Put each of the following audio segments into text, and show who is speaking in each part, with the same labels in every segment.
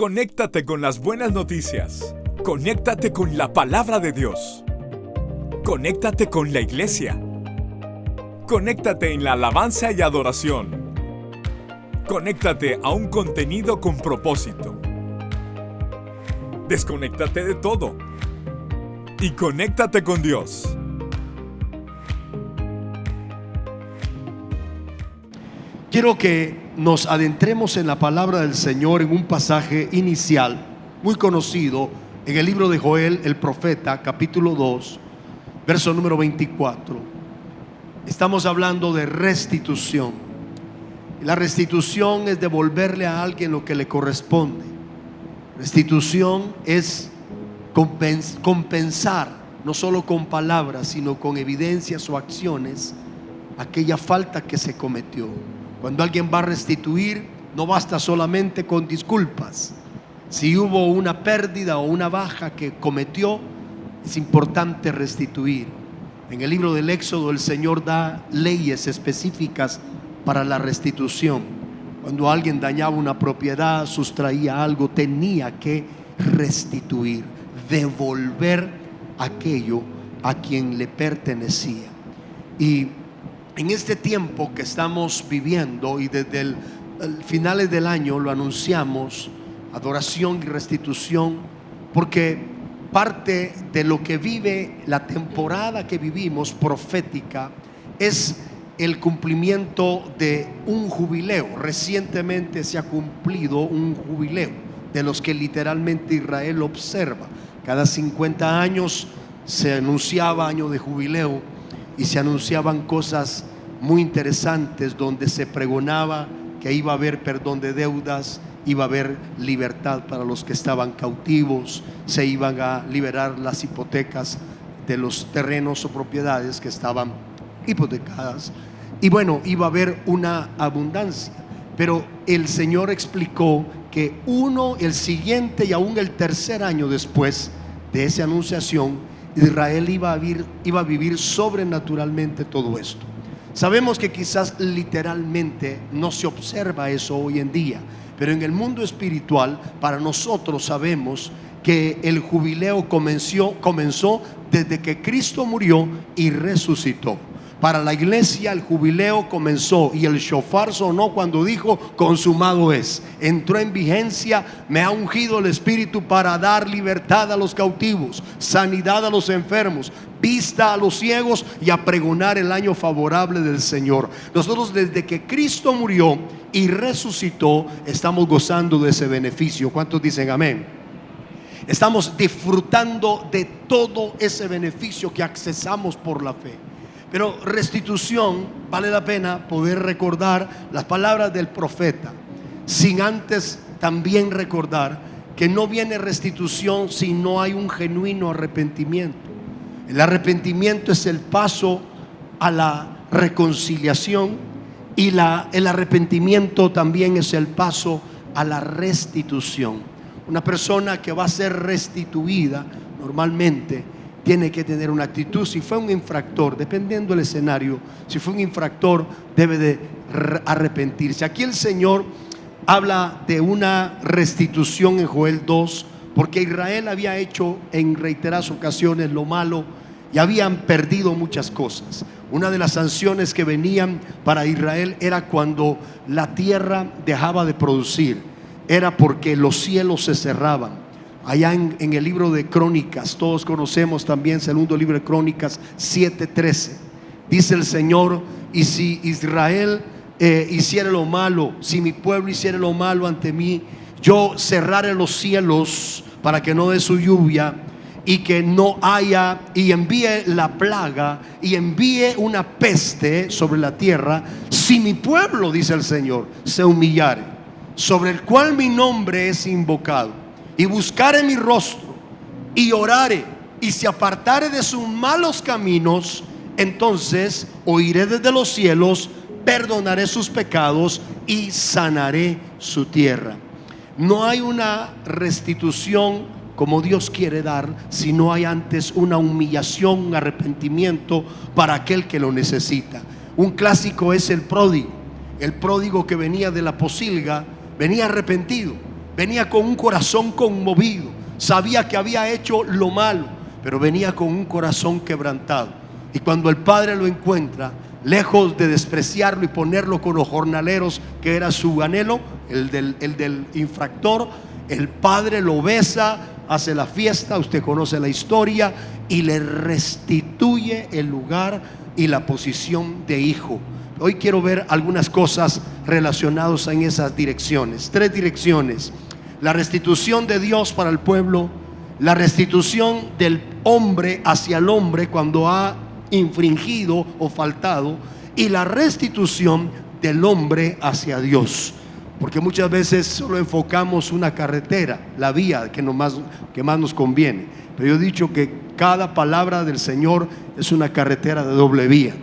Speaker 1: Conéctate con las buenas noticias. Conéctate con la palabra de Dios. Conéctate con la iglesia. Conéctate en la alabanza y adoración. Conéctate a un contenido con propósito. Desconéctate de todo y conéctate con Dios.
Speaker 2: Quiero que nos adentremos en la palabra del Señor en un pasaje inicial muy conocido en el libro de Joel, el profeta, capítulo 2, verso número 24. Estamos hablando de restitución. La restitución es devolverle a alguien lo que le corresponde. Restitución es compensar, no solo con palabras, sino con evidencias o acciones, aquella falta que se cometió. Cuando alguien va a restituir, no basta solamente con disculpas. Si hubo una pérdida o una baja que cometió, es importante restituir. En el libro del Éxodo, el Señor da leyes específicas para la restitución. Cuando alguien dañaba una propiedad, sustraía algo, tenía que restituir, devolver aquello a quien le pertenecía. Y en este tiempo que estamos viviendo, y desde el finales del año lo anunciamos, adoración y restitución, porque parte de lo que vive la temporada que vivimos profética es el cumplimiento de un jubileo. Recientemente se ha cumplido un jubileo de los que literalmente Israel observa. Cada 50 años se anunciaba año de jubileo y se anunciaban cosas muy interesantes donde se pregonaba que iba a haber perdón de deudas, iba a haber libertad para los que estaban cautivos, se iban a liberar las hipotecas de los terrenos o propiedades que estaban hipotecadas, y bueno, iba a haber una abundancia. Pero el Señor explicó que el siguiente y aún el tercer año después de esa anunciación, Israel iba a vivir sobrenaturalmente todo esto. Sabemos que quizás literalmente no se observa eso hoy en día, pero en el mundo espiritual, para nosotros sabemos que el jubileo comenzó desde que Cristo murió y resucitó. Para la iglesia el jubileo comenzó y el shofar sonó cuando dijo: consumado es. Entró en vigencia, me ha ungido el Espíritu para dar libertad a los cautivos, sanidad a los enfermos, vista a los ciegos, y a pregonar el año favorable del Señor. Nosotros, desde que Cristo murió y resucitó, estamos gozando de ese beneficio. ¿Cuántos dicen amén? Estamos disfrutando de todo ese beneficio que accesamos por la fe. Pero restitución, vale la pena poder recordar las palabras del profeta, sin antes también recordar que no viene restitución si no hay un genuino arrepentimiento. El arrepentimiento es el paso a la reconciliación, y el arrepentimiento también es el paso a la restitución. Una persona que va a ser restituida normalmente tiene que tener una actitud. Si fue un infractor, dependiendo del escenario, si fue un infractor, debe de arrepentirse. Aquí el Señor habla de una restitución en Joel 2, porque Israel había hecho en reiteradas ocasiones lo malo y habían perdido muchas cosas. Una de las sanciones que venían para Israel era cuando la tierra dejaba de producir, era porque los cielos se cerraban. Allá en el libro de Crónicas, todos conocemos también, segundo libro de Crónicas 7:13, dice el Señor: y si Israel hiciera lo malo, si mi pueblo hiciera lo malo ante mí, yo cerraré los cielos para que no dé su lluvia, y que no haya, y envíe la plaga, y envíe una peste sobre la tierra, si mi pueblo, dice el Señor, se humillare, sobre el cual mi nombre es invocado, y buscare mi rostro, y orare, y se apartare de sus malos caminos, entonces oiré desde los cielos, perdonaré sus pecados y sanaré su tierra. No hay una restitución como Dios quiere dar si no hay antes una humillación, un arrepentimiento para aquel que lo necesita. Un clásico es el pródigo que venía de la posilga, venía arrepentido, venía con un corazón conmovido, sabía que había hecho lo malo, pero venía con un corazón quebrantado. Y cuando el padre lo encuentra, lejos de despreciarlo y ponerlo con los jornaleros, que era su anhelo, el del infractor, el padre lo besa, hace la fiesta, usted conoce la historia, y le restituye el lugar y la posición de hijo. Hoy quiero ver algunas cosas relacionadas en esas direcciones. 3 direcciones: la restitución de Dios para el pueblo, la restitución del hombre hacia el hombre cuando ha infringido o faltado, y la restitución del hombre hacia Dios. Porque muchas veces solo enfocamos una carretera, la vía que más nos conviene. Pero yo he dicho que cada palabra del Señor es una carretera de doble vía.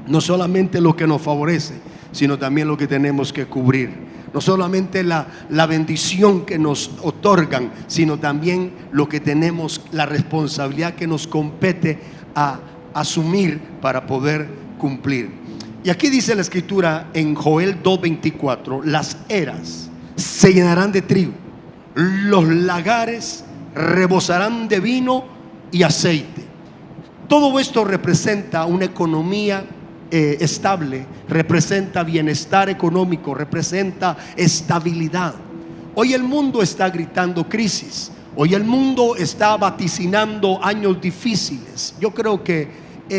Speaker 2: No solamente lo que nos favorece, sino también lo que tenemos que cubrir. No solamente la bendición que nos otorgan, sino también lo que tenemos, la responsabilidad que nos compete a asumir para poder cumplir. Y aquí dice la escritura en Joel 2:24: las eras se llenarán de trigo, los lagares rebosarán de vino y aceite. Todo esto representa una economía estable, representa bienestar económico, representa estabilidad. Hoy el mundo está gritando crisis, hoy el mundo está vaticinando años difíciles. Yo creo que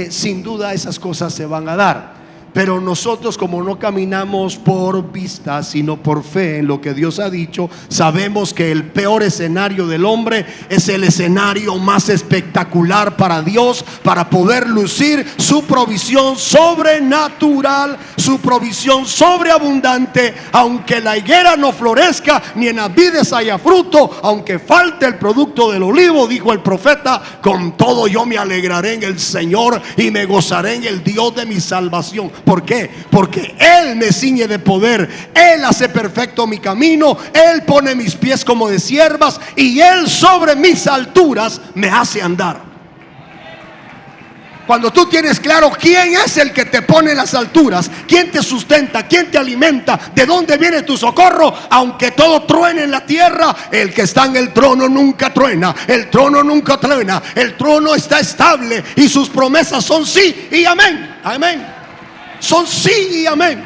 Speaker 2: sin duda esas cosas se van a dar. Pero nosotros, como no caminamos por vista, sino por fe en lo que Dios ha dicho, sabemos que el peor escenario del hombre es el escenario más espectacular para Dios, para poder lucir su provisión sobrenatural, su provisión sobreabundante. Aunque la higuera no florezca, ni en las vides haya fruto, aunque falte el producto del olivo, dijo el profeta, con todo yo me alegraré en el Señor y me gozaré en el Dios de mi salvación. ¿Por qué? Porque Él me ciñe de poder, Él hace perfecto mi camino, Él pone mis pies como de siervas, y Él sobre mis alturas me hace andar. Cuando tú tienes claro quién es el que te pone en las alturas, quién te sustenta, quién te alimenta, de dónde viene tu socorro, aunque todo truene en la tierra, el que está en el trono nunca truena, el trono nunca truena, el trono está estable y sus promesas son sí y amén. Amén. Son sí y amén.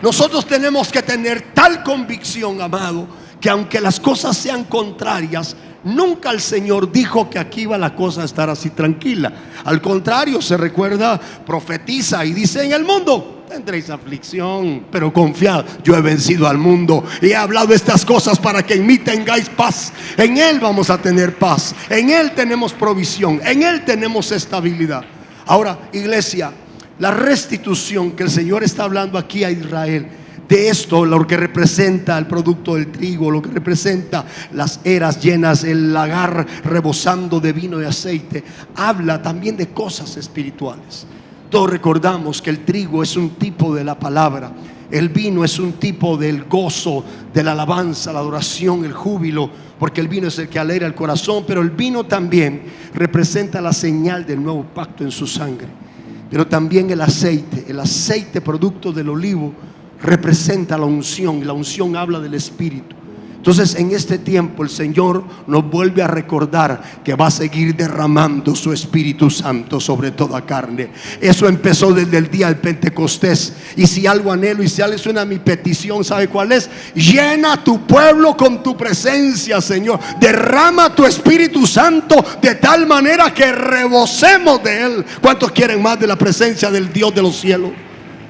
Speaker 2: Nosotros tenemos que tener tal convicción, amado, que aunque las cosas sean contrarias, nunca el Señor dijo que aquí iba la cosa a estar así tranquila. Al contrario, se recuerda, profetiza y dice: en el mundo tendréis aflicción, pero confiad, yo he vencido al mundo y he hablado estas cosas para que en mí tengáis paz. En Él vamos a tener paz, en Él tenemos provisión, en Él tenemos estabilidad. Ahora, iglesia, la restitución que el Señor está hablando aquí a Israel, de esto, lo que representa el producto del trigo, lo que representa las eras llenas, el lagar rebosando de vino y aceite, habla también de cosas espirituales. Todos recordamos que el trigo es un tipo de la palabra, el vino es un tipo del gozo, de la alabanza, la adoración, el júbilo, porque el vino es el que alegra el corazón, pero el vino también representa la señal del nuevo pacto en su sangre. Pero también el aceite producto del olivo, representa la unción, y la unción habla del Espíritu. Entonces, en este tiempo el Señor nos vuelve a recordar que va a seguir derramando su Espíritu Santo sobre toda carne. Eso empezó desde el día del Pentecostés. Y si algo anhelo y si algo suena mi petición, ¿sabe cuál es? Llena tu pueblo con tu presencia, Señor. Derrama tu Espíritu Santo de tal manera que rebosemos de Él. ¿Cuántos quieren más de la presencia del Dios de los cielos?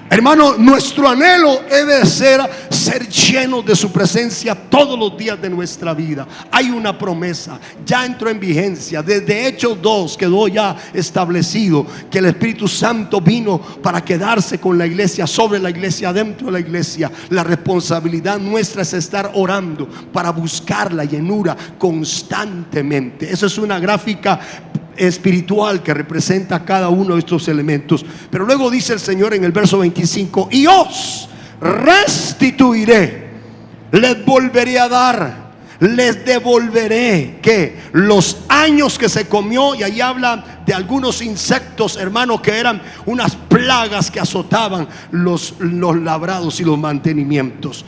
Speaker 2: Hermano, nuestro anhelo debe ser llenos de su presencia todos los días de nuestra vida. Hay una promesa, ya entró en vigencia. Desde Hechos 2 quedó ya establecido que el Espíritu Santo vino para quedarse con la iglesia, sobre la iglesia, dentro de la iglesia. La responsabilidad nuestra es estar orando para buscar la llenura constantemente. Eso es una gráfica espiritual que representa cada uno de estos elementos. Pero luego dice el Señor en el verso 25: y os restituiré, les volveré a dar, les devolveré que los años que se comió. Y ahí habla de algunos insectos, hermanos, que eran unas plagas que azotaban los labrados y los mantenimientos.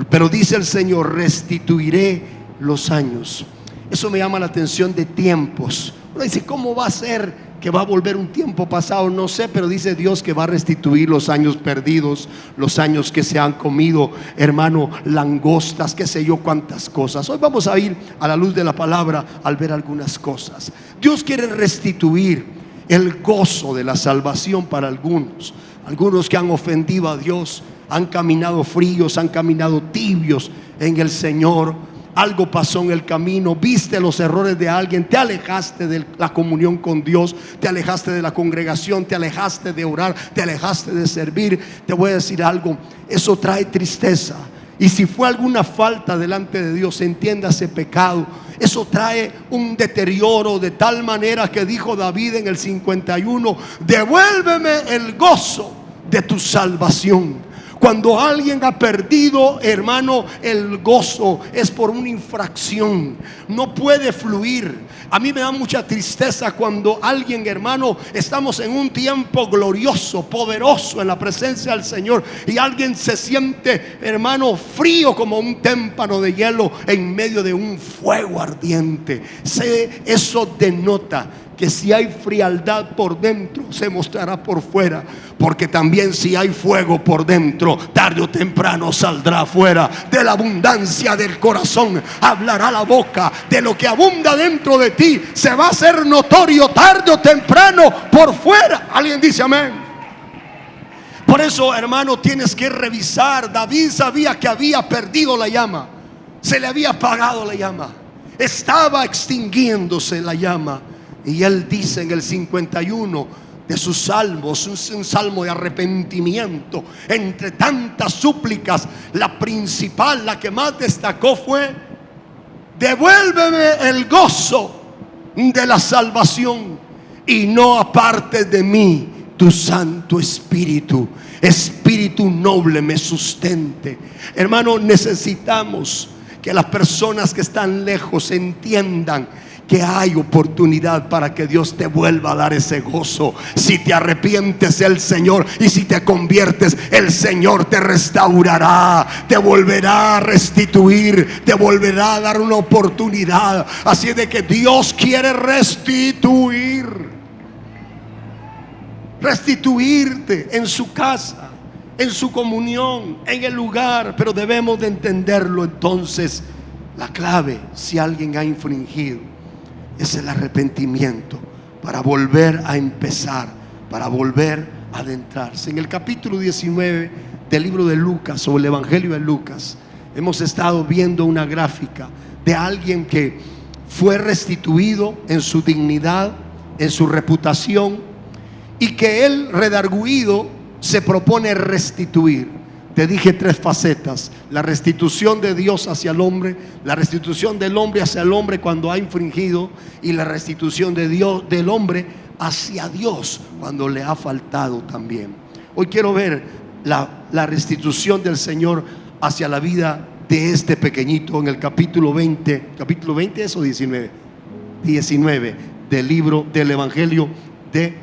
Speaker 2: Pero dice el Señor: restituiré los años. Eso me llama la atención de tiempos. Uno dice: ¿cómo va a ser que va a volver un tiempo pasado? No sé, pero dice Dios que va a restituir los años perdidos, los años que se han comido, hermano, langostas, qué sé yo, cuántas cosas. Hoy vamos a ir a la luz de la palabra al ver algunas cosas. Dios quiere restituir el gozo de la salvación para algunos que han ofendido a Dios, han caminado fríos, han caminado tibios en el Señor. Algo pasó en el camino, viste los errores de alguien, te alejaste de la comunión con Dios, te alejaste de la congregación, te alejaste de orar, te alejaste de servir. Te voy a decir algo: eso trae tristeza. Y si fue alguna falta delante de Dios, entiéndase pecado, eso trae un deterioro de tal manera que dijo David en el 51: devuélveme el gozo de tu salvación. Cuando alguien ha perdido, hermano, el gozo, es por una infracción. No puede fluir. A mí me da mucha tristeza cuando alguien, hermano, estamos en un tiempo glorioso, poderoso en la presencia del Señor, y alguien se siente, hermano, frío como un témpano de hielo en medio de un fuego ardiente. Eso denota que si hay frialdad por dentro, se mostrará por fuera. Porque también si hay fuego por dentro, tarde o temprano saldrá afuera. De la abundancia del corazón hablará la boca. De lo que abunda dentro de ti se va a hacer notorio tarde o temprano por fuera. ¿Alguien dice amén? Por eso, hermano, tienes que revisar. David sabía que había perdido la llama, se le había apagado la llama, estaba extinguiéndose la llama. Y él dice en el 51 de sus salmos, un salmo de arrepentimiento, entre tantas súplicas, la principal, la que más destacó fue: devuélveme el gozo de la salvación y no apartes de mí tu Santo Espíritu. Espíritu noble me sustente. Hermano, necesitamos que las personas que están lejos entiendan que hay oportunidad para que Dios te vuelva a dar ese gozo. Si te arrepientes, el Señor, y si te conviertes, el Señor te restaurará, te volverá a restituir, te volverá a dar una oportunidad. Así de que Dios quiere restituirte en su casa, en su comunión, en el lugar. Pero debemos de entenderlo. Entonces, la clave, si alguien ha infringido, es el arrepentimiento, para volver a empezar, para volver a adentrarse. En el capítulo 19 del libro de Lucas, o el Evangelio de Lucas, hemos estado viendo una gráfica de alguien que fue restituido en su dignidad, en su reputación, y que él, redarguido, se propone restituir. Te dije 3 facetas: la restitución de Dios hacia el hombre, la restitución del hombre hacia el hombre cuando ha infringido, y la restitución de Dios, del hombre hacia Dios, cuando le ha faltado también. Hoy quiero ver la restitución del Señor hacia la vida de este pequeñito en el capítulo 20. ¿Capítulo 20 es o 19? 19 del libro del Evangelio de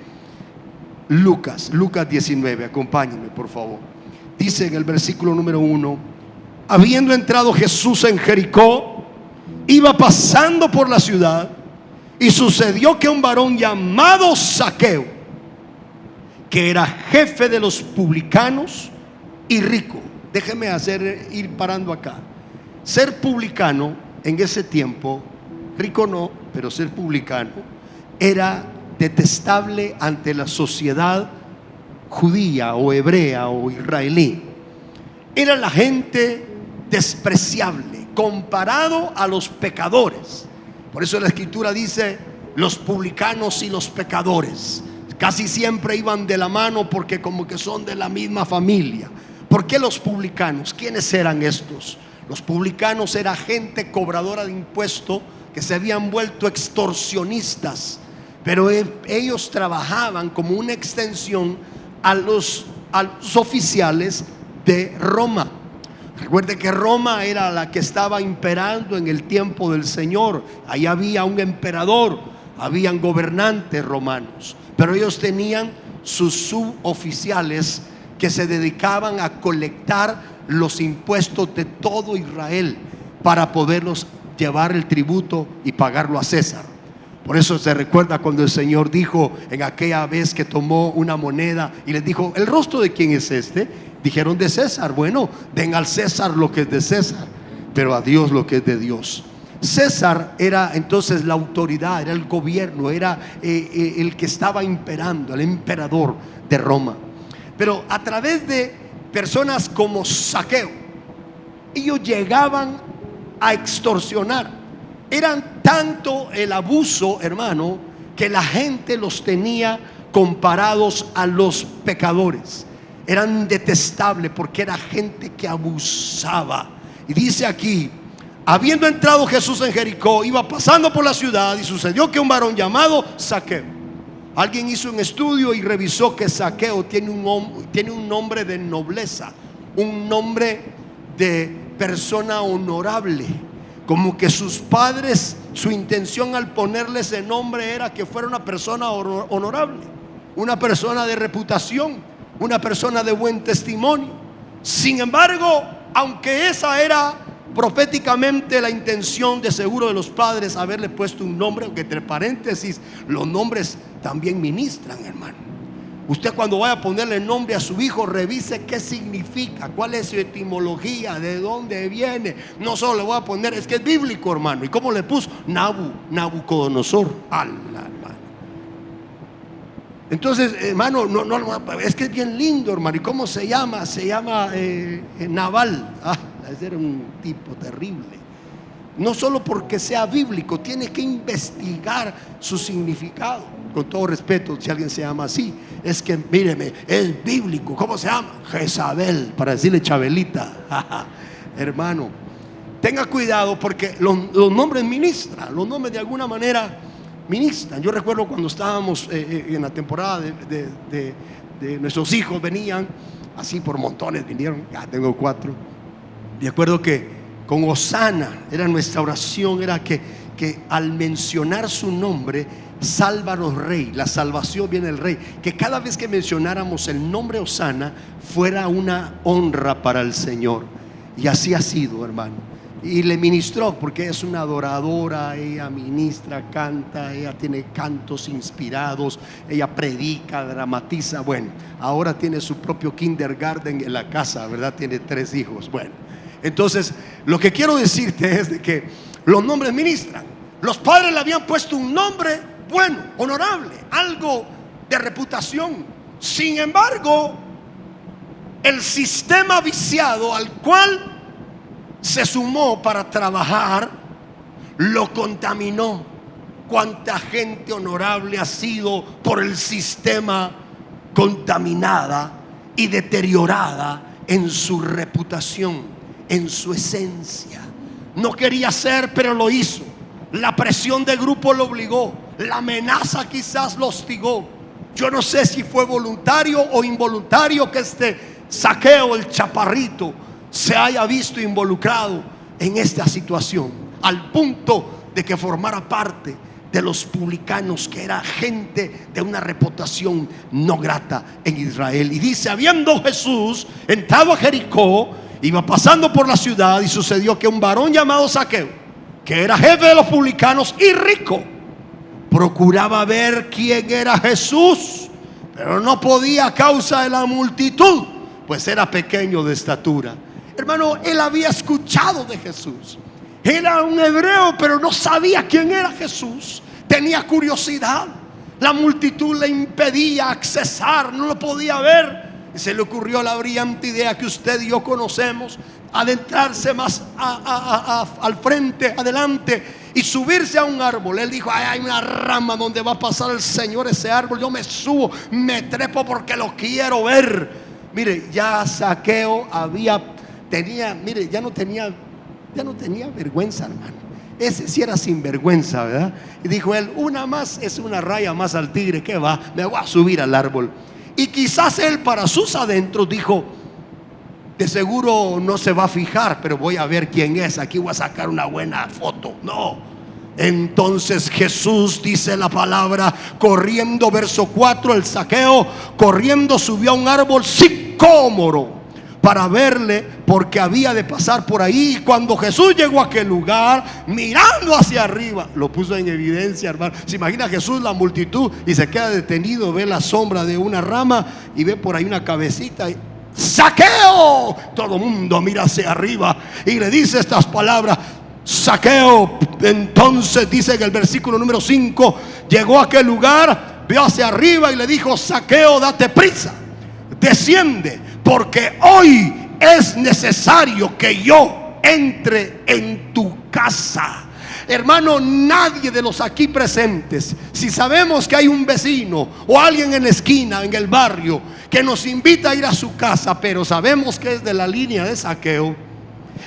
Speaker 2: Lucas. Lucas 19, acompáñenme por favor. Dice en el versículo número 1: habiendo entrado Jesús en Jericó, iba pasando por la ciudad, y sucedió que un varón llamado Zaqueo, que era jefe de los publicanos y rico. Déjeme ir parando acá. Ser publicano en ese tiempo, rico no, pero ser publicano, era detestable ante la sociedad judía o hebrea o israelí. Era la gente despreciable comparado a los pecadores. Por eso la escritura dice: los publicanos y los pecadores. Casi siempre iban de la mano, porque como que son de la misma familia. ¿Por qué los publicanos? ¿Quiénes eran estos? Los publicanos era gente cobradora de impuestos que se habían vuelto extorsionistas, pero ellos trabajaban como una extensión a los oficiales de Roma. Recuerde que Roma era la que estaba imperando en el tiempo del Señor. Ahí había un emperador, habían gobernantes romanos, pero ellos tenían sus suboficiales que se dedicaban a colectar los impuestos de todo Israel para poderlos llevar el tributo y pagarlo a César. Por eso se recuerda cuando el Señor dijo en aquella vez que tomó una moneda y les dijo: ¿el rostro de quién es este? Dijeron: de César. Bueno, den al César lo que es de César, pero a Dios lo que es de Dios. César era entonces la autoridad, era el gobierno, era el que estaba imperando, el emperador de Roma. Pero a través de personas como Zaqueo, ellos llegaban a extorsionar. Eran tanto el abuso, hermano, que la gente los tenía comparados a los pecadores. Eran detestables porque era gente que abusaba. Y dice aquí: habiendo entrado Jesús en Jericó, iba pasando por la ciudad, y sucedió que un varón llamado Zaqueo. Alguien hizo un estudio y revisó que Zaqueo tiene un nombre de nobleza, un nombre de persona honorable. Como que sus padres, su intención al ponerle ese nombre era que fuera una persona honorable, una persona de reputación, una persona de buen testimonio. Sin embargo, aunque esa era proféticamente la intención de seguro de los padres, haberle puesto un nombre, aunque entre paréntesis, los nombres también ministran, hermano. Usted, cuando vaya a ponerle nombre a su hijo, revise qué significa, cuál es su etimología, de dónde viene. No solo le voy a poner, es que es bíblico, hermano. ¿Y cómo le puso? Nabucodonosor. hermano. Entonces, hermano, no, es que es bien lindo, hermano. ¿Y cómo se llama? Se llama Naval. Ese era un tipo terrible. No solo porque sea bíblico, tiene que investigar su significado. Con todo respeto, si alguien se llama así, es que, míreme, es bíblico. ¿Cómo se llama? Jezabel, para decirle Chabelita. Hermano, tenga cuidado, porque los nombres ministran. Los nombres de alguna manera ministran. Yo recuerdo cuando estábamos en la temporada de nuestros hijos, venían así por montones, vinieron, ya tengo 4. Y recuerdo que con Osana era nuestra oración, era que al mencionar su nombre, sálvanos Rey, la salvación viene del Rey, que cada vez que mencionáramos el nombre Osana fuera una honra para el Señor. Y así ha sido, hermano. Y le ministró, porque es una adoradora, ella ministra, canta, ella tiene cantos inspirados, ella predica, dramatiza. Bueno, ahora tiene su propio kindergarten en la casa, ¿verdad? Tiene 3 hijos. Bueno, entonces lo que quiero decirte es de que los nombres ministran. Los padres le habían puesto un nombre bueno, honorable, algo de reputación. Sin embargo, el sistema viciado al cual se sumó para trabajar lo contaminó. Cuánta gente honorable ha sido por el sistema contaminada y deteriorada en su reputación, en su esencia. No quería ser, pero lo hizo. La presión del grupo lo obligó. La amenaza quizás lo hostigó. Yo no sé si fue voluntario o involuntario que este Zaqueo, el chaparrito, se haya visto involucrado en esta situación, al punto de que formara parte de los publicanos, que era gente de una reputación no grata en Israel. Y dice: habiendo Jesús entrado a Jericó, iba pasando por la ciudad, y sucedió que un varón llamado Zaqueo, que era jefe de los publicanos y rico, procuraba ver quién era Jesús, pero no podía a causa de la multitud, pues era pequeño de estatura. Hermano, él había escuchado de Jesús. Era un hebreo, pero no sabía quién era Jesús. Tenía curiosidad. La multitud le impedía accesar, no lo podía ver. Y se le ocurrió la brillante idea que usted y yo conocemos: adentrarse más al frente, adelante, y subirse a un árbol. Él dijo: hay una rama donde va a pasar el Señor ese árbol. Yo me subo, me trepo porque lo quiero ver. Mire, ya Zaqueo ya no tenía vergüenza, hermano. Ese sí era sinvergüenza, ¿verdad? Y dijo él: una más es una raya más al tigre. ¿Qué va? Me voy a subir al árbol. Y quizás él, para sus adentros, dijo: de seguro no se va a fijar, pero voy a ver quién es. Aquí voy a sacar una buena foto. No. Entonces Jesús, dice la palabra, corriendo, verso 4, el Zaqueo corriendo subió a un árbol sicómoro, para verle, porque había de pasar por ahí. Y cuando Jesús llegó a aquel lugar, mirando hacia arriba, lo puso en evidencia, hermano. Se imagina Jesús la multitud y se queda detenido, ve la sombra de una rama y ve por ahí una cabecita y, Zaqueo, todo el mundo mira hacia arriba y le dice estas palabras: Zaqueo. Entonces dice en el versículo número 5, llegó a aquel lugar, vio hacia arriba y le dijo: Zaqueo, date prisa, desciende, porque hoy es necesario que yo entre en tu casa. Hermano, nadie de los aquí presentes, si sabemos que hay un vecino o alguien en la esquina, en el barrio, que nos invita a ir a su casa, pero sabemos que es de la línea de Zaqueo,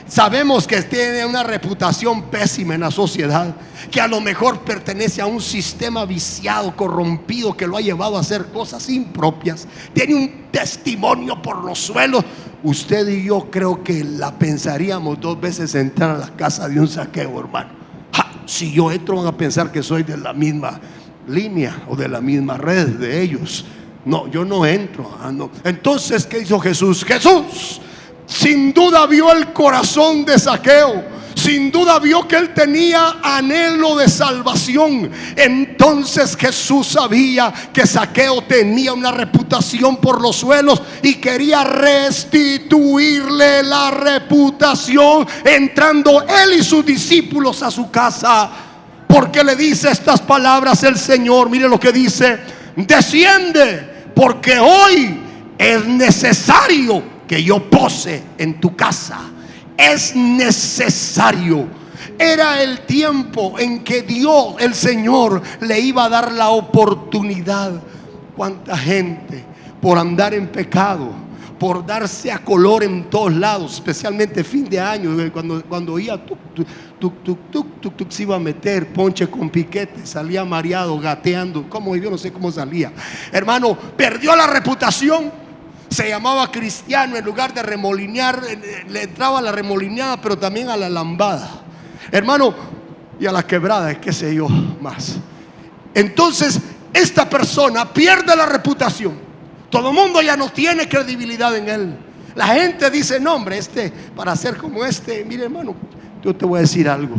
Speaker 2: sabemos que tiene una reputación pésima en la sociedad, que a lo mejor pertenece a un sistema viciado, corrompido, que lo ha llevado a hacer cosas impropias, tiene un testimonio por los suelos, usted y yo creo que la pensaríamos 2 veces entrar a la casa de un Zaqueo, hermano. Si yo entro, van a pensar que soy de la misma línea o de la misma red de ellos. No, yo no entro. No. Entonces, ¿qué hizo Jesús? Jesús sin duda vio el corazón de Zaqueo. Sin duda vio que él tenía anhelo de salvación. Entonces Jesús sabía que Zaqueo tenía una reputación por los suelos y quería restituirle la reputación, entrando él y sus discípulos a su casa. Porque le dice estas palabras el Señor. Mire lo que dice: desciende, porque hoy es necesario que yo pose en tu casa. Es necesario. Era el tiempo en que Dios, el Señor, le iba a dar la oportunidad. Cuánta gente por andar en pecado, por darse a color en todos lados, especialmente fin de año, cuando oía tuk, se iba a meter ponche con piquete, salía mareado, gateando, como yo no sé cómo salía. Hermano, perdió la reputación. Se llamaba cristiano, en lugar de remolinear, le entraba a la remolineada, pero también a la lambada, hermano, y a la quebrada, qué sé yo más. Entonces esta persona pierde la reputación. Todo el mundo ya no tiene credibilidad en él. La gente dice: no, hombre, para ser como mire, hermano, yo te voy a decir algo.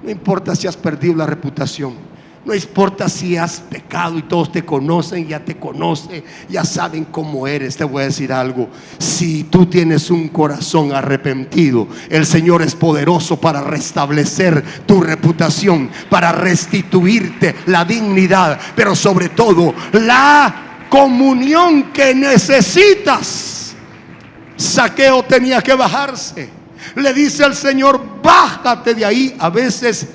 Speaker 2: No importa si has perdido la reputación, no importa si has pecado y todos te conocen, ya te conocen, ya saben cómo eres. Te voy a decir algo: si tú tienes un corazón arrepentido, el Señor es poderoso para restablecer tu reputación, para restituirte la dignidad, pero sobre todo la comunión que necesitas. Zaqueo tenía que bajarse. Le dice al Señor: bájate de ahí. A veces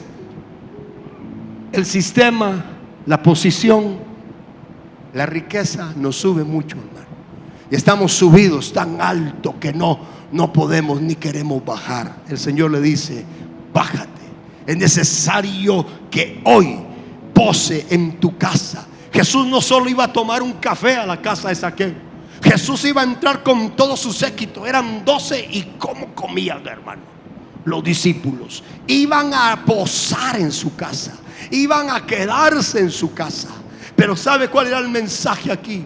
Speaker 2: el sistema, la posición, la riqueza nos sube mucho, hermano, y estamos subidos tan alto que no podemos ni queremos bajar. El Señor le dice: bájate. Es necesario que hoy pose en tu casa. Jesús no solo iba a tomar un café a la casa de Zaqueo, Jesús iba a entrar con todo su séquito. Eran 12 y cómo comían, hermano. Los discípulos iban a posar en su casa, iban a quedarse en su casa. Pero ¿sabe cuál era el mensaje aquí?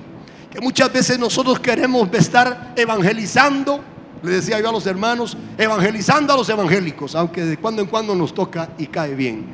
Speaker 2: Que muchas veces nosotros queremos estar evangelizando. Le decía yo a los hermanos, evangelizando a los evangélicos, aunque de cuando en cuando nos toca y cae bien.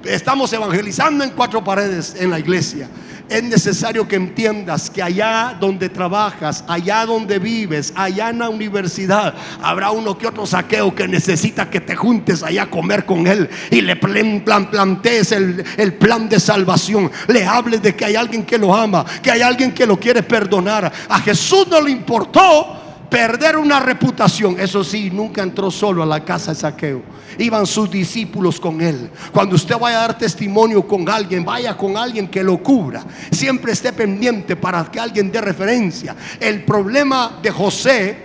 Speaker 2: Estamos evangelizando en 4 paredes en la iglesia. Es necesario que entiendas que allá donde trabajas, allá donde vives, allá en la universidad, habrá uno que otro Zaqueo que necesita que te juntes allá a comer con él y le plantees el plan de salvación. Le hables de que hay alguien que lo ama, que hay alguien que lo quiere perdonar. A Jesús no le importó perder una reputación. Eso sí, nunca entró solo a la casa de Zaqueo. Iban sus discípulos con él. Cuando usted vaya a dar testimonio con alguien, vaya con alguien que lo cubra. Siempre esté pendiente para que alguien dé referencia. El problema de José,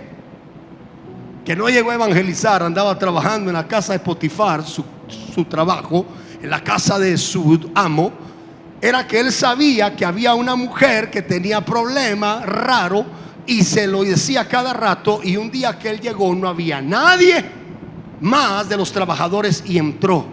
Speaker 2: que no llegó a evangelizar, andaba trabajando en la casa de Potifar, su trabajo, en la casa de su amo, era que él sabía que había una mujer que tenía problema raro y se lo decía cada rato. Y un día que él llegó no había nadie más de los trabajadores y entró.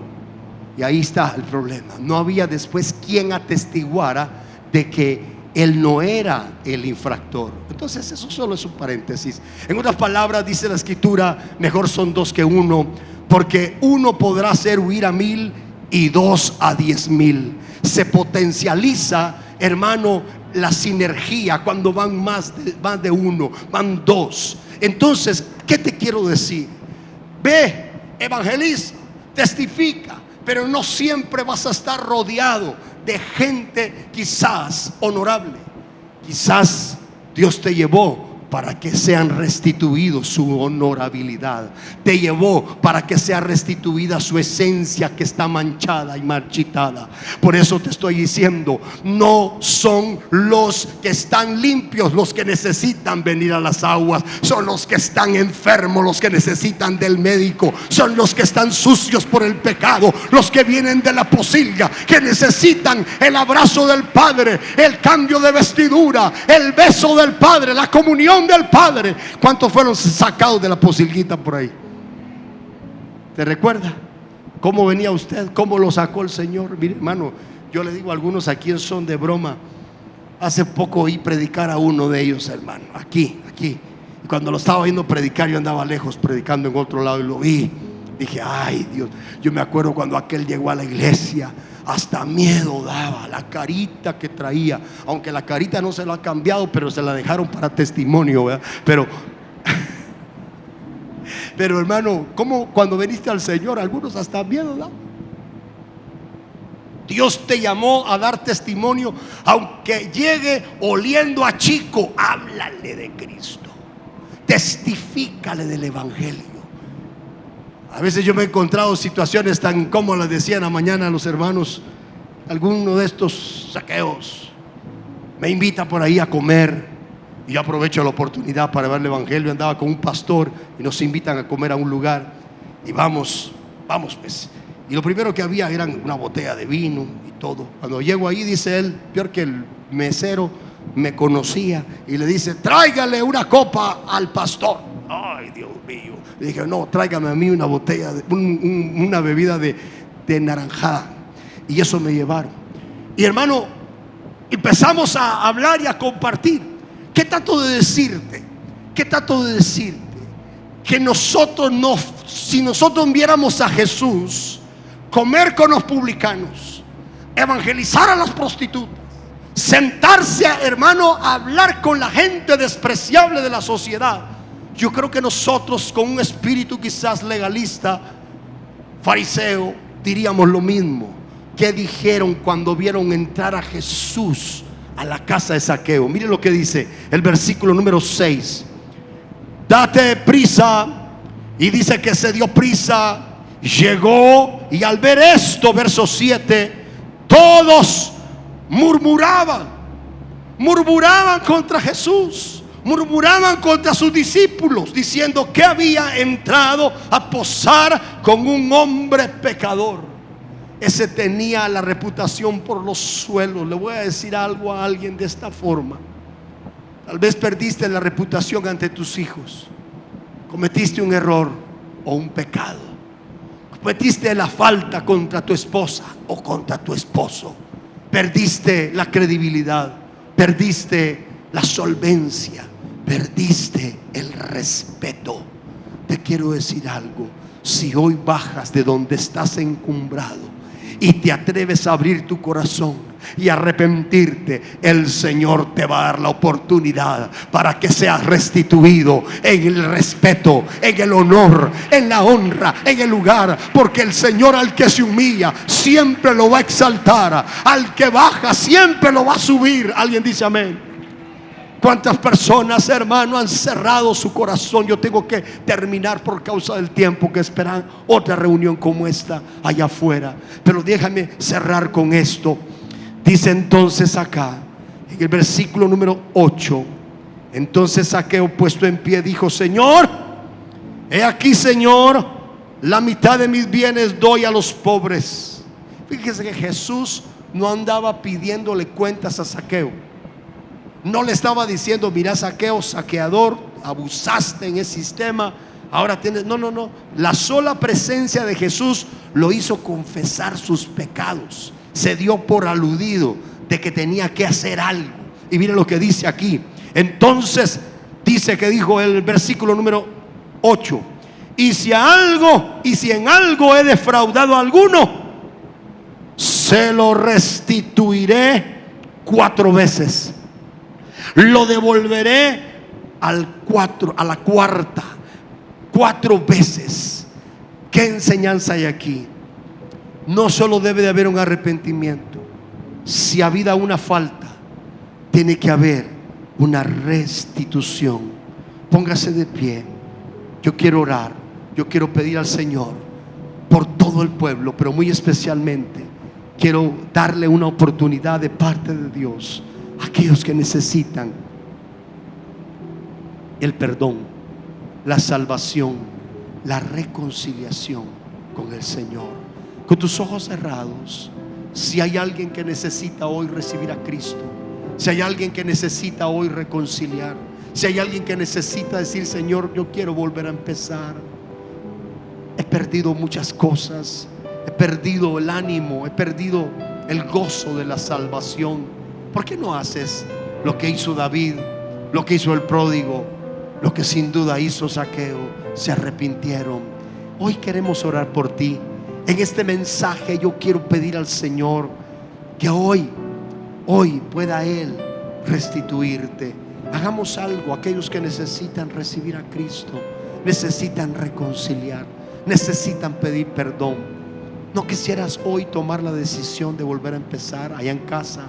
Speaker 2: Y ahí está el problema. No había después quien atestiguara de que Él no era el infractor. Entonces eso solo es un paréntesis. En otras palabras dice la escritura: mejor son dos que uno, porque uno podrá hacer huir a 1000 y 2 a 10,000. Se potencializa, hermano, la sinergia cuando van más de uno, van dos. Entonces, ¿qué te quiero decir? Ve, evangeliza, testifica, pero no siempre vas a estar rodeado de gente quizás honorable. Quizás Dios te llevó para que sean restituidos su honorabilidad. Te llevó para que sea restituida su esencia que está manchada y marchitada. Por eso te estoy diciendo, no son los que están limpios los que necesitan venir a las aguas. Son los que están enfermos los que necesitan del médico. Son los que están sucios por el pecado, los que vienen de la pocilga, que necesitan el abrazo del Padre, el cambio de vestidura, el beso del Padre, la comunión del Padre. ¿Cuántos fueron sacados de la pocilguita por ahí? ¿Te recuerda cómo venía usted? ¿Cómo lo sacó el Señor? Mire, hermano, yo le digo a algunos aquí en son de broma. Hace poco oí predicar a uno de ellos, hermano, aquí. Y cuando lo estaba viendo predicar, yo andaba lejos predicando en otro lado y lo vi. Dije, ay Dios, yo me acuerdo cuando aquel llegó a la iglesia, hasta miedo daba la carita que traía, aunque la carita no se lo ha cambiado, pero se la dejaron para testimonio, ¿verdad? Pero hermano, como cuando viniste al Señor, algunos hasta miedo daban. Dios te llamó a dar testimonio, aunque llegue oliendo a chico, háblale de Cristo, testifícale del evangelio. A veces yo me he encontrado situaciones tan como las decían la mañana los hermanos. Alguno de estos Zaqueos me invita por ahí a comer y yo aprovecho la oportunidad para ver el evangelio. Andaba con un pastor y nos invitan a comer a un lugar y vamos pues. Y lo primero que había eran una botella de vino y todo. Cuando llego ahí, dice él, peor que el mesero, me conocía y le dice: tráigale una copa al pastor. Ay, Dios mío. Le dije: no, tráigame a mí una botella, una bebida de naranjada. Y eso me llevaron. Y hermano, empezamos a hablar y a compartir. ¿Qué trato de decirte? Que nosotros no, si nosotros viéramos a Jesús comer con los publicanos, evangelizar a las prostitutas, sentarse, hermano, a hablar con la gente despreciable de la sociedad, yo creo que nosotros, con un espíritu quizás legalista, fariseo, diríamos lo mismo. ¿Qué dijeron cuando vieron entrar a Jesús a la casa de Zaqueo? Mire lo que dice el versículo número 6. Date prisa. Y dice que se dio prisa, llegó, y al ver esto, verso 7, todos murmuraban contra Jesús, murmuraban contra sus discípulos, diciendo que había entrado a posar con un hombre pecador. Ese tenía la reputación por los suelos. Le voy a decir algo a alguien de esta forma: tal vez perdiste la reputación ante tus hijos, cometiste un error o un pecado, cometiste la falta contra tu esposa o contra tu esposo, perdiste la credibilidad, perdiste la solvencia, perdiste el respeto. Te quiero decir algo: si hoy bajas de donde estás encumbrado y te atreves a abrir tu corazón y arrepentirte, el Señor te va a dar la oportunidad para que seas restituido en el respeto, en el honor, en la honra, en el lugar. Porque el Señor al que se humilla siempre lo va a exaltar, al que baja siempre lo va a subir. Alguien dice amén. ¿Cuántas personas, hermano, han cerrado su corazón? Yo tengo que terminar por causa del tiempo, que esperan otra reunión como esta allá afuera. Pero déjame cerrar con esto. Dice entonces acá, en el versículo número 8: entonces Zaqueo, puesto en pie, dijo: Señor, he aquí, Señor, la mitad de mis bienes doy a los pobres. Fíjese que Jesús no andaba pidiéndole cuentas a Zaqueo. No le estaba diciendo: mira, Zaqueo, saqueador, abusaste en ese sistema, ahora tienes. No. La sola presencia de Jesús lo hizo confesar sus pecados. Se dio por aludido de que tenía que hacer algo. Y mire lo que dice aquí. Entonces dice que dijo el versículo número 8: y si en algo he defraudado a alguno, se lo restituiré 4 veces. Lo devolveré a la cuarta, 4 veces. ¿Qué enseñanza hay aquí? No solo debe de haber un arrepentimiento. Si ha habido una falta, tiene que haber una restitución. Póngase de pie. Yo quiero orar. Yo quiero pedir al Señor por todo el pueblo, pero muy especialmente quiero darle una oportunidad de parte de Dios a aquellos que necesitan el perdón, la salvación, la reconciliación con el Señor. Con tus ojos cerrados, si hay alguien que necesita hoy recibir a Cristo, si hay alguien que necesita hoy reconciliar, si hay alguien que necesita decir: Señor, yo quiero volver a empezar, he perdido muchas cosas, he perdido el ánimo, he perdido el gozo de la salvación. ¿Por qué no haces lo que hizo David, lo que hizo el pródigo, lo que sin duda hizo Zaqueo? Se arrepintieron. Hoy queremos orar por ti. En este mensaje yo quiero pedir al Señor que hoy pueda Él restituirte. Hagamos algo. Aquellos que necesitan recibir a Cristo, necesitan reconciliar, necesitan pedir perdón. ¿No quisieras hoy tomar la decisión de volver a empezar allá en casa?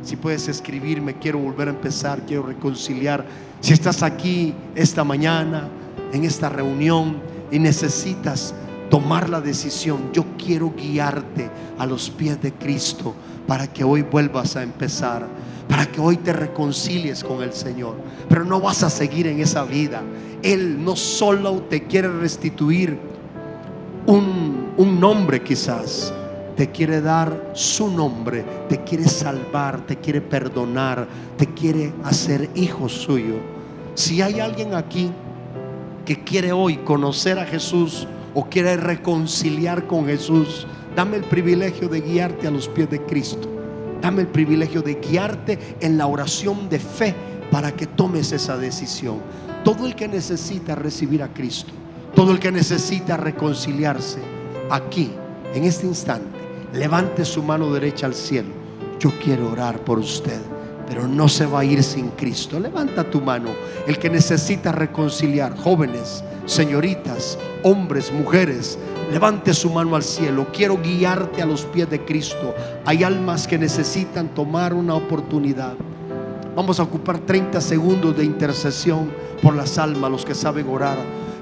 Speaker 2: Si puedes escribirme: quiero volver a empezar, quiero reconciliar. Si estás aquí esta mañana en esta reunión y necesitas tomar la decisión, yo quiero guiarte a los pies de Cristo para que hoy vuelvas a empezar, para que hoy te reconcilies con el Señor. Pero no vas a seguir en esa vida. Él no solo te quiere restituir un nombre, quizás te quiere dar su nombre, te quiere salvar, te quiere perdonar, te quiere hacer hijo suyo. Si hay alguien aquí que quiere hoy conocer a Jesús o quiere reconciliar con Jesús, dame el privilegio de guiarte a los pies de Cristo. Dame el privilegio de guiarte en la oración de fe para que tomes esa decisión. Todo el que necesita recibir a Cristo, todo el que necesita reconciliarse, aquí, en este instante, levante su mano derecha al cielo. Yo quiero orar por usted, pero no se va a ir sin Cristo. Levanta tu mano. El que necesita reconciliar, jóvenes, señoritas, hombres, mujeres, levante su mano al cielo. Quiero guiarte a los pies de Cristo. Hay almas que necesitan tomar una oportunidad. Vamos a ocupar 30 segundos de intercesión por las almas, los que saben orar.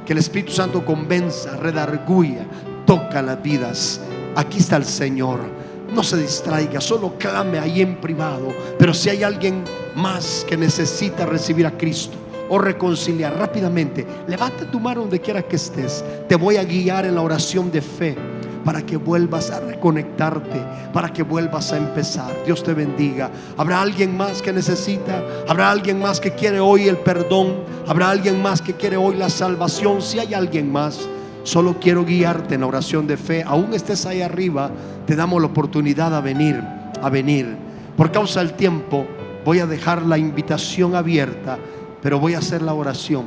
Speaker 2: Que el Espíritu Santo convenza, redarguya, toca las vidas. Aquí está el Señor. No se distraiga, solo clame ahí en privado. Pero si hay alguien más que necesita recibir a Cristo o reconciliar, rápidamente levanta tu mano donde quiera que estés. Te voy a guiar en la oración de fe para que vuelvas a reconectarte, para que vuelvas a empezar. Dios te bendiga. ¿Habrá alguien más que necesita? ¿Habrá alguien más que quiere hoy el perdón? ¿Habrá alguien más que quiere hoy la salvación? Si hay alguien más, solo quiero guiarte en la oración de fe. Aún estés ahí arriba, te damos la oportunidad a venir. Por causa del tiempo voy a dejar la invitación abierta, pero voy a hacer la oración.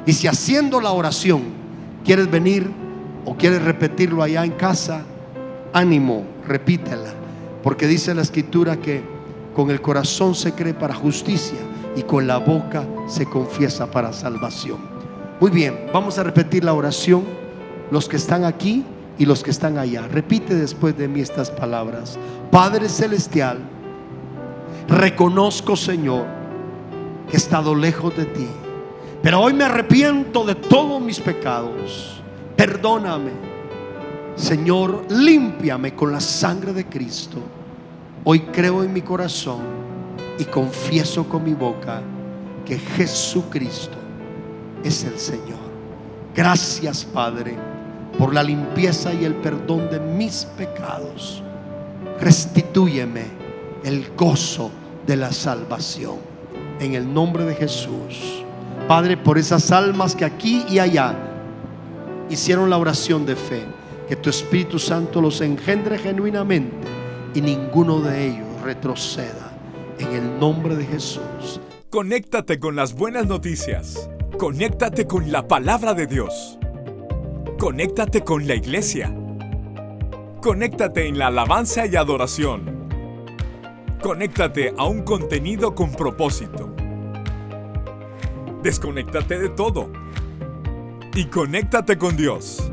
Speaker 2: Y si haciendo la oración quieres venir o quieres repetirlo allá en casa, ánimo, repítela, porque dice la Escritura que con el corazón se cree para justicia y con la boca se confiesa para salvación. Muy bien, vamos a repetir la oración, los que están aquí y los que están allá. Repite después de mí estas palabras. Padre celestial, reconozco, Señor, que he estado lejos de ti, pero hoy me arrepiento de todos mis pecados. Perdóname, Señor, límpiame con la sangre de Cristo. Hoy creo en mi corazón y confieso con mi boca que Jesucristo es el Señor. Gracias, Padre, por la limpieza y el perdón de mis pecados. Restitúyeme el gozo de la salvación, en el nombre de Jesús. Padre, por esas almas que aquí y allá hicieron la oración de fe, que tu Espíritu Santo los engendre genuinamente y ninguno de ellos retroceda. en el nombre de Jesús.
Speaker 1: Conéctate con las buenas noticias. Conéctate con la palabra de Dios. Conéctate con la iglesia. Conéctate en la alabanza y adoración. Conéctate a un contenido con propósito. Desconéctate de todo y conéctate con Dios.